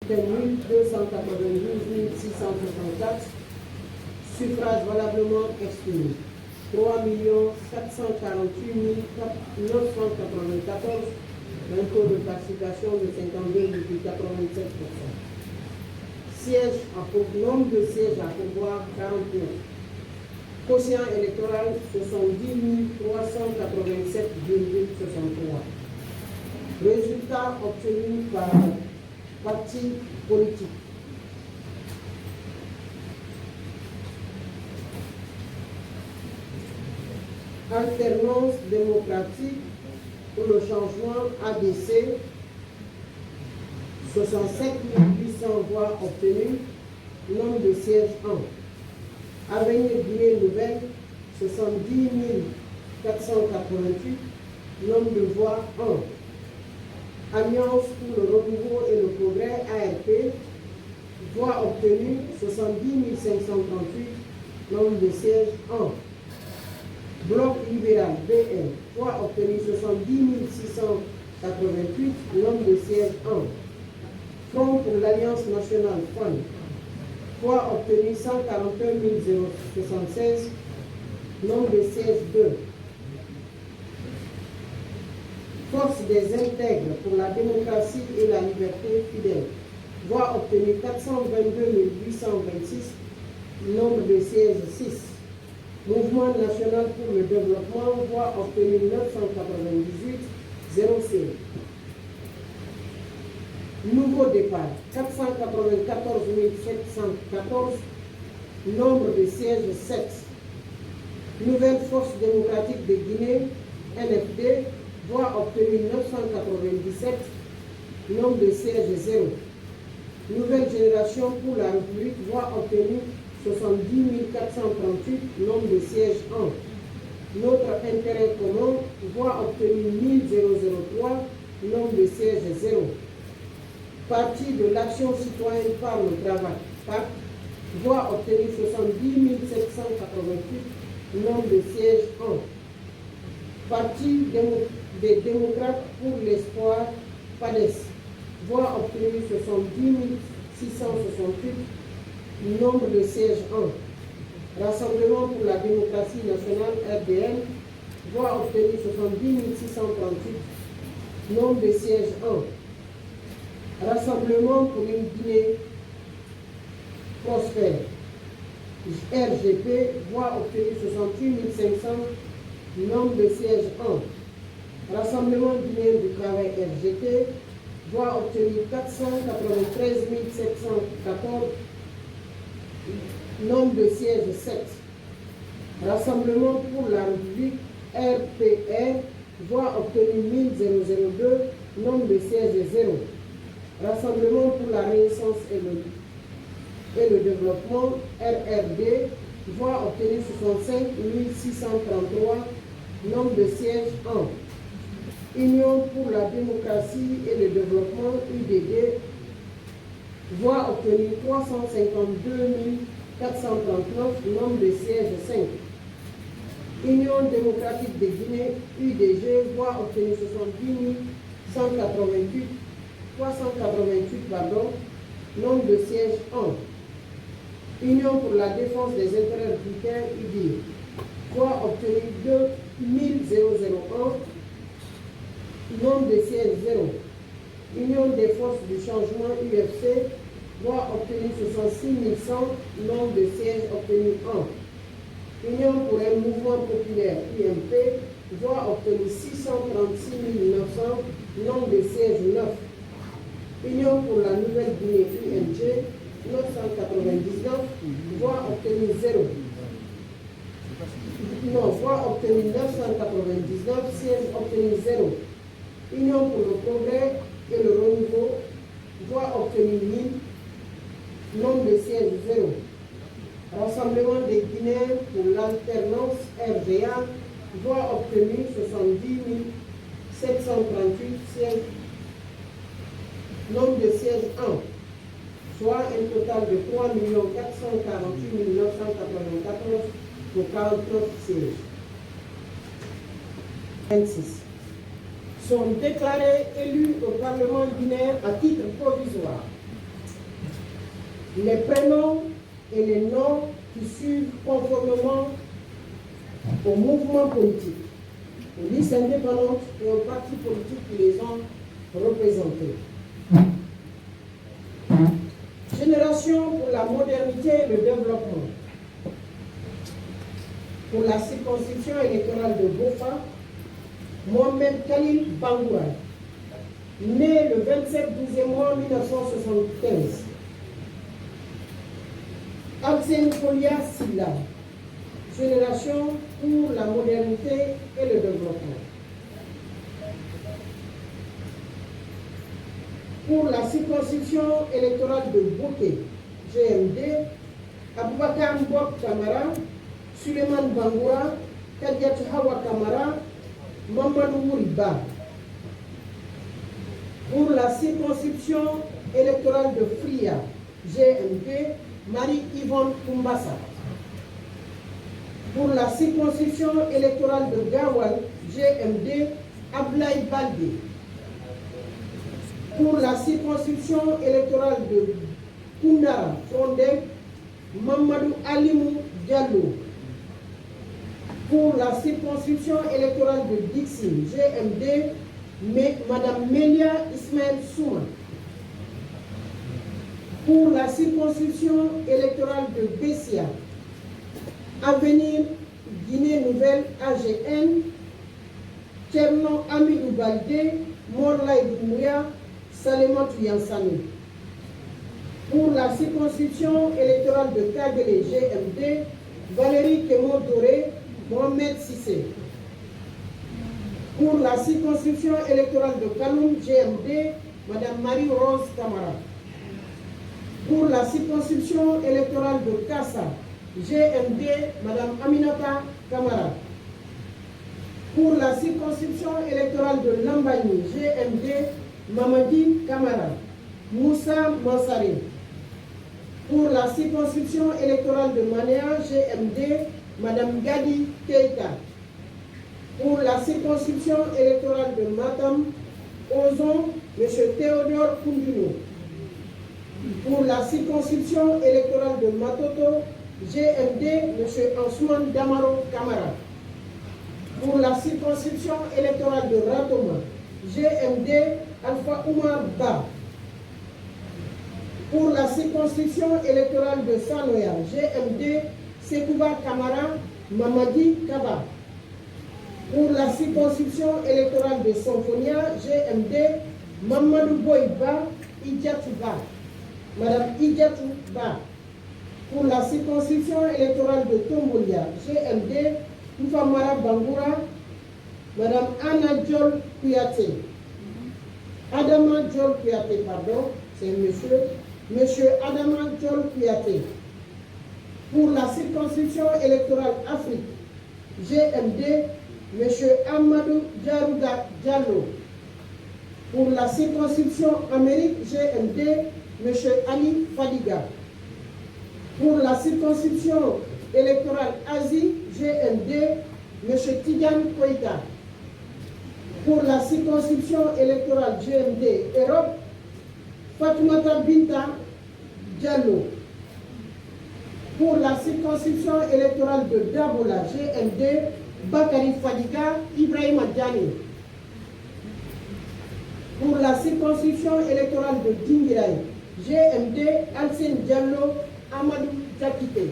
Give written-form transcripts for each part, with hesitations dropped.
292 664 suffrages valablement exprimés. 3 448 994, un taux de participation de 52,87%. Sièges nombre de sièges à pourvoir 49. Quotient électoral 70 387,63. Résultats obtenus par partis politiques. Alternance démocratique pour le changement ADC, 67 800 voix obtenues, nombre de sièges 1. Avenir Guinée Nouvelle, 70 488, nombre de voix 1. Alliance pour le renouveau et le progrès ARP, voix obtenues 70 538, nombre de sièges 1. Bloc libéral BN, voix obtenues 70 688, nombre de sièges 1. Front pour l'Alliance nationale FAN, voix obtenues 141 076, nombre de sièges 2. Force des intègres pour la démocratie et la liberté fidèle, voix obtenues 422 826, nombre de sièges 6. Mouvement national pour le développement, voix obtenues 998 06. Nouveau départ, 494 714, nombre de sièges 7. Nouvelle force démocratique de Guinée, NFD, voix obtenues 997, nombre de sièges 0. Nouvelle génération pour la République, voix obtenues 70 438, nombre de sièges 1. Notre intérêt commun, voix obtenue 1003, nombre de sièges 0. Parti de l'action citoyenne par le travail, PAC, voix obtenue 70 788, nombre de sièges 1. Parti des démocrates pour l'espoir, PADES, voix obtenue 70 668, nombre de sièges 1. Rassemblement pour la démocratie nationale RDN, voix obtenue 70 638, nombre de sièges 1. Rassemblement pour une Guinée prospère, RGP, voix obtenue 68 500, nombre de sièges 1. Rassemblement guinéen du travail RGT, voix obtenue 493 714, nombre de sièges 7. Rassemblement pour la République RPR, voix obtenue 1002, nombre de sièges 0. Rassemblement pour la Renaissance et le développement RRD, voix obtenue 65 633, nombre de sièges 1. Union pour la démocratie et le développement UDD, voix obtenue 352 439, nombre de sièges 5. Union démocratique de Guinée, UDG, voix obtenue 70 388, nombre de sièges 1. Union pour la défense des intérêts républicains, UDI, voix obtenue 2001, nombre de sièges 0. Union des forces du changement UFC, voix obtenue 66 100, nombre de sièges obtenus 1. Union pour un mouvement populaire UMP, voix obtenue 636 900, nombre de sièges 9. Union pour la Nouvelle Guinée UNG, 999, voix obtenue 0. Non, voix obtenue 999, sièges obtenus 0. Union pour le progrès et le renouveau, voix obtenue 1000, nombre de sièges 0. Rassemblement des Guinéens pour l'alternance RGA, voix obtenue 70 738 sièges, nombre de sièges 1, soit un total de 3 448 994 pour 49 sièges. 26. Sont déclarés élus au Parlement guinéen à titre provisoire les prénoms et les noms qui suivent conformément au mouvement politique, aux listes indépendantes et aux partis politiques qui les ont représentés. Génération pour la modernité et le développement. Pour la circonscription électorale de Bofa, Mohamed Khalil Bangoua, né le 27 mois 1975. Alsen Kolia Silla, génération pour la modernité et le développement. Pour la circonscription électorale de Bouquet, GMD, Aboubakar Mbok Kamara, Suleiman Bangoura, Kadiat Hawa Kamara, Mamadou Mouriba. Pour la circonscription électorale de Fria, GMD, Marie-Yvonne Kumbassa. Pour la circonscription électorale de Gawal, GMD, Ablaï Baldé. Pour la circonscription électorale de Koundara, Frondek, Mamadou Alimou Diallo. Pour la circonscription électorale de Dixie, GMD, Madame Melia Ismaël Souma. Pour la circonscription électorale de Bessia, Avenir Guinée Nouvelle AGN, Tcherno Amidou Baldé, Morlaï Doumouya, Salematou Yansani. Pour la circonscription électorale de Kagele GMD, Valérie Kemo Doré, Mohamed Sissé. Pour la circonscription électorale de Kaloum GMD, Madame Marie-Rose Kamara. Pour la circonscription électorale de Kassa, GMD, Madame Aminata Kamara. Pour la circonscription électorale de Lambani, GMD, Mamadi Kamara. Moussa Mansari. Pour la circonscription électorale de Manéa, GMD, Madame Gadi Keita. Pour la circonscription électorale de Matam, Ozon, M. Théodore Koundouno. Pour la circonscription électorale de Matoto, GMD, M. Ousmane Damaro Kamara. Pour la circonscription électorale de Ratoma, GMD, Alpha Oumar Ba. Pour la circonscription électorale de Sanoya, GMD, Sekouba Kamara, Mamadi Kaba. Pour la circonscription électorale de Sonfonia, GMD, Mamadou Boyba, Idjatouba. Madame Idjatouba. Pour la circonscription électorale de Tombolia, GMD, Toufamara Bangoura, Madame Anna Diol Kouyaté. Adama Diol Kouyaté, pardon, c'est monsieur Adama Diol Kouyaté. Pour la circonscription électorale Afrique, GMD, M. Amadou Diarouda Diallo. Pour la circonscription Amérique, GMD, M. Ali Fadiga. Pour la circonscription électorale Asie, GMD, M. Tidiane Koïta. Pour la circonscription électorale GMD Europe, Fatoumata Binta Diallo. Pour la circonscription électorale de Dabola, GMD, Bakari Fadiga, Ibrahim Adjani. Pour la circonscription électorale de Dingirai, GMD, Alsen Diallo, Amadou Jakite.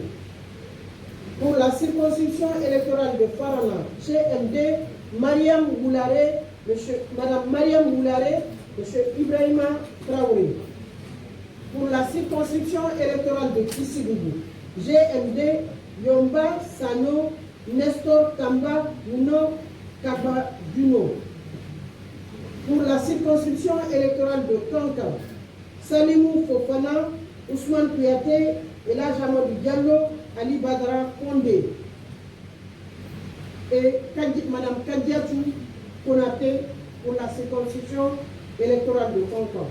Pour la circonscription électorale de Farana, GMD, Mariam Moulare, Madame Mariam Moulare, M. Ibrahima Traoré. Pour la circonscription électorale de Kissigou, GMD, Yomba Sano, Nestor Kamba, Nuno Kabaduno. Pour la circonscription électorale de Kanka, Salimou Fofana, Ousmane Kouyaté, Ela Jamadou Diallo, Ali Badra Kondé. Et Madame Kadiatou Konaté pour la circonscription électorale de Kanka.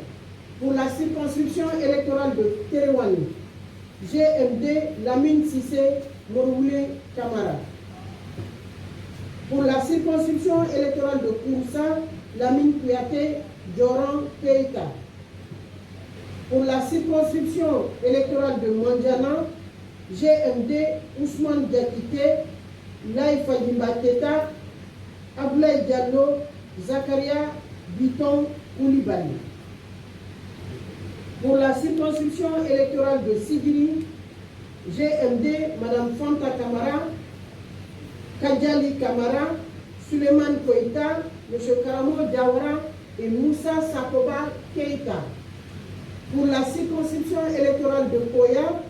Pour la circonscription électorale de Terewani, GMD, Lamine Sissé, Moroulé Kamara. Pour la circonscription électorale de Kouroussa, Lamine Kouyaté, Djoran Keita. Pour la circonscription électorale de Mandjana, GMD Ousmane Diakité, Laïfa Dimbaketa, Ablaï Diallo, Zakaria Biton Koulibaly. Pour la circonscription électorale de Sigiri, GMD, Mme Fanta Kamara, Kadjali Kamara, Suleiman Koïta, M. Karamo Diawara et Moussa Sakoba Keïta. Pour la circonscription électorale de Koya,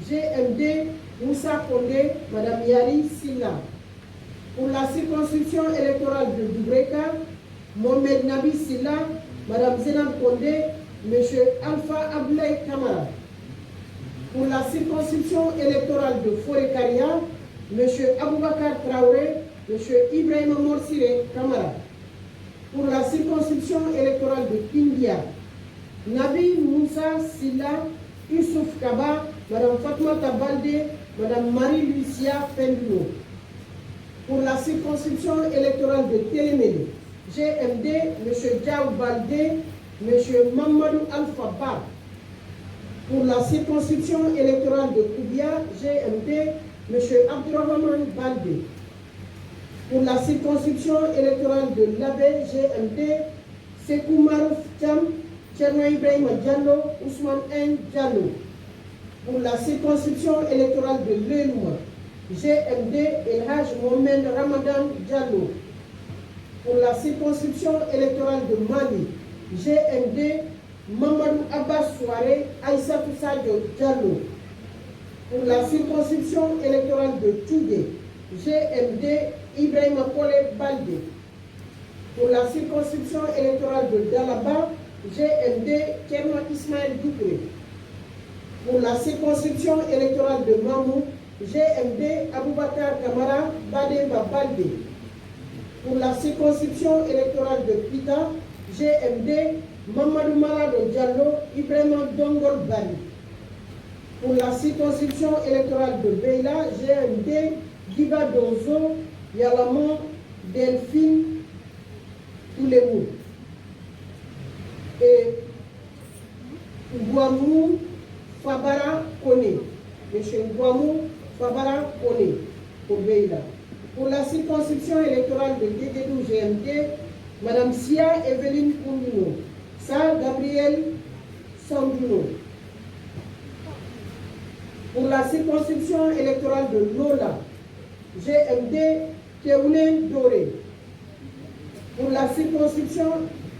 GMD, Moussa Kondé, Mme Yari Silla. Pour la circonscription électorale de Doubreka, Mohamed Nabi Silla, Mme Zenab Kondé, M. Alpha Ablaï Kamara. Pour la circonscription électorale de Forekaria, M. Aboubakar Traoré, M. Ibrahim Morsire Kamara. Pour la circonscription électorale de Kindia, Nabi Moussa Silla, Youssouf Kaba, Mme Fatmata Balde, Mme Marie-Lucia Penduno. Pour la circonscription électorale de Télémélé, GMD, M. Diaw Balde, M. Mamadou Alpha Ba. Pour la circonscription électorale de Koubia, GMD, M. Abdurrahman Balde. Pour la circonscription électorale de Labé, GMD, Sekou Marouf Thiam, Tcherno Ibrahim Diallo, Ousmane N. Diallo. Pour la circonscription électorale de Lelouma, GMD, El Haj Mohamed Ramadan Diallo. Pour la circonscription électorale de Mali, GMD, Mamadou Abbas Souare, Aïssatou Sadio Diallo. Pour la circonscription électorale de Toudé, GMD, Ibrahim Kole Balde. Pour la circonscription électorale de Dalaba, GMD, Kerma Ismaël Doubré. Pour la circonscription électorale de Mamou, GMD, Aboubakar Kamara Bademba Balde. Pour la circonscription électorale de Pita, GMD, Mamadou Malado Diallo, Ibrahim Dongol Bali. Pour la circonscription électorale de Beila, GMD, Diba Donzo, Yalamon, Delphine, Toulemou. Et Ngouamou Fabara Kone. Monsieur Ngouamou Fabara Kone, pour Beila. Pour la circonscription électorale de Guéguédou GMD, Mme Sia Evelyne Koundouno, Sa Gabriel Sanduno. Pour la circonscription électorale de Lola, GMD Théoulé Doré. Pour la circonscription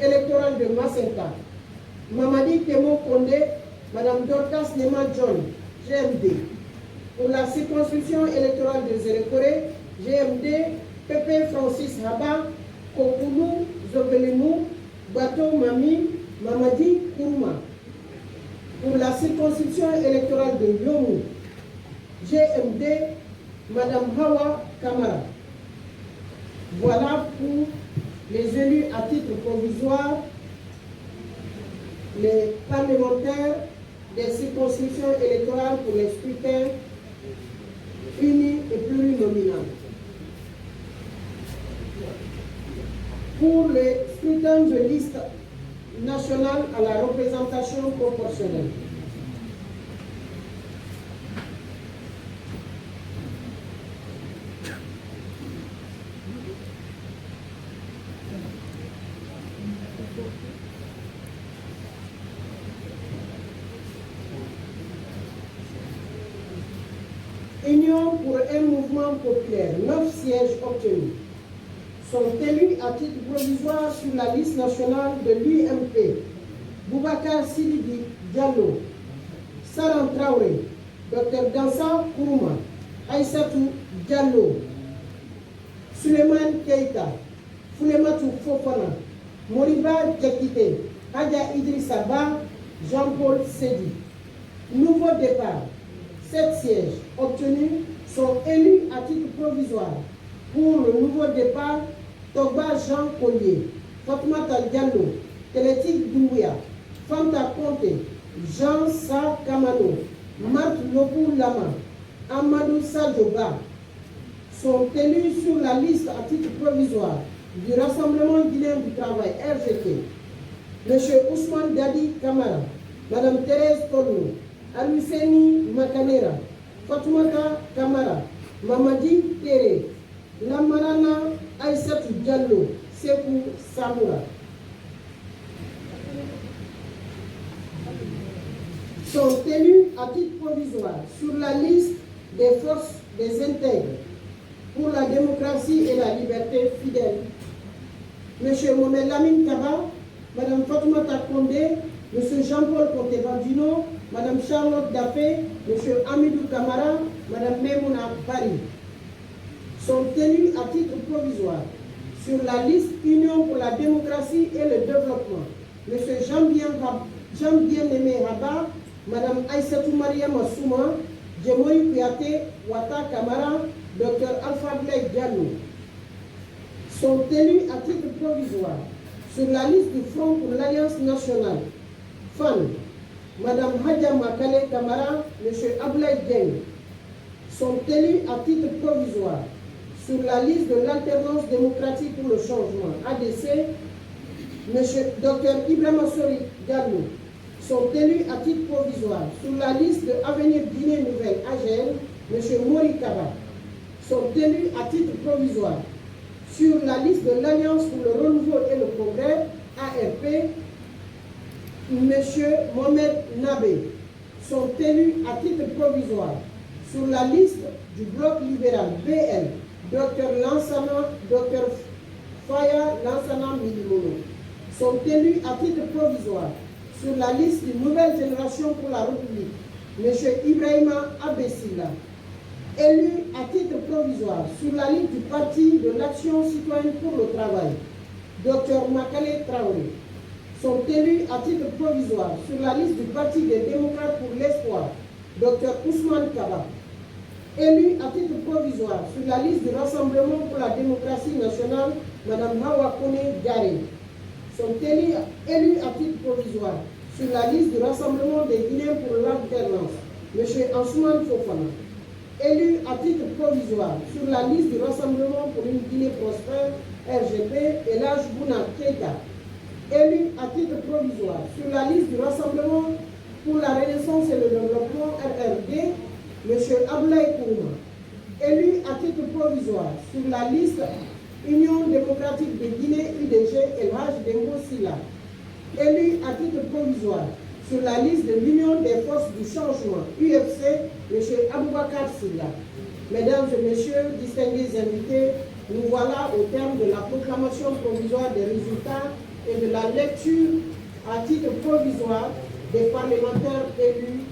électorale de Macenta, Mamadi Temo Kondé, Mme Dorcas Nema John, GMD. Pour la circonscription électorale de Zérékoré, GMD Pepe Francis Haba, Kokoulou Zobelimou, Bato Mami, Mamadi Kourma. Pour la circonscription électorale de Yomou, GMD, Mme Hawa Kamara. Voilà pour les élus à titre provisoire, les parlementaires des circonscriptions électorales pour les scrutins unis et plurinominaux. Pour les scrutins de liste nationale à la représentation proportionnelle. Union pour un mouvement populaire, 9 sièges obtenus. Sont élus à titre provisoire sur la liste nationale de l'UMP, Boubacar Sididi Diallo, Saran Traoré, Dr Dansa Kourouma, Aïssatou Diallo, Suleiman Keïta, Foulematou Fofana, Moriba Diakité, Hadja Idrissa Ba, Jean-Paul Sedi. Nouveau départ. 7 sièges obtenus sont élus à titre provisoire. Pour le nouveau départ, Togba Jean Collier, Fatmata Diallo, Télétique Doumbouya, Fanta Conté, Jean Sa Kamano, Marc Lopou Lama, Amadou Sadjoba sont élus sur la liste à titre provisoire du Rassemblement guinéen du travail RGT. M. Ousmane Dadi Kamara, Madame Thérèse Tolno, Aluseni Makanera, Fatoumata Kamara, Mamadi Tere, Lamarana Aïssatou Diallo, Sekou Samoura. Sont élus à titre provisoire sur la liste des forces des intègres pour la démocratie et la liberté fidèles. M. Mohamed Lamine Kaba, Mme Fatoumata Kondé, M. Jean-Paul Conté-Bandino, Mme Charlotte Dafé, M. Amidou Kamara, Mme Memouna Bari. Sont élus à titre provisoire sur la liste Union pour la démocratie et le développement. M. Jean-Bien-Aimé Rabat, Mme Aïssatou Mariam Souma, Djemoy Kouyaté, Wata Kamara, Dr Alpha Blake Diallo. Sont élus à titre provisoire sur la liste du Front pour l'Alliance nationale. FAN, Mme Hadja Makale Kamara, M. Ablaï Dieng. Sont élus à titre provisoire sur la liste de l'Alternance démocratique pour le changement, ADC, M. Dr Ibrahima Sori Diallo. Sont élus à titre provisoire sur la liste de Avenir Guinée Nouvelle, AGN, M. Mori Kaba. Sont élus à titre provisoire sur la liste de l'Alliance pour le renouveau et le progrès, ARP, M. Mohamed Nabé. Sont élus à titre provisoire sur la liste du Bloc libéral, BL, Dr Lansana, Dr Faya Lansana Milimono. Sont élus à titre provisoire sur la liste d'une nouvelle génération pour la République, M. Ibrahima Abessila. Élu à titre provisoire sur la liste du Parti de l'Action citoyenne pour le travail, Dr Makale Traoré. Sont élus à titre provisoire sur la liste du Parti des démocrates pour l'espoir, Dr Ousmane Kaba. Élu à titre provisoire sur la liste du Rassemblement pour la démocratie nationale, Mme Hawa Kone Gare. Sont élus à titre provisoire sur la liste du Rassemblement des Guinéens pour l'alternance, M. Ansoumane Fofana. Élu à titre provisoire sur la liste du Rassemblement pour une Guinée prospère, RGP, Elhadj Bouna Keïta. Élu à titre provisoire sur la liste du Rassemblement pour la Renaissance et le Développement, RRD, M. Ablaï Kourma. Élu à titre provisoire sur la liste Union démocratique de Guinée, UDG, Elhadj Dembo Silla. Élu à titre provisoire sur la liste de l'Union des forces du changement, UFC, M. Aboubakar Silla. Mesdames et messieurs, distingués invités, nous voilà au terme de la proclamation provisoire des résultats et de la lecture à titre provisoire des parlementaires élus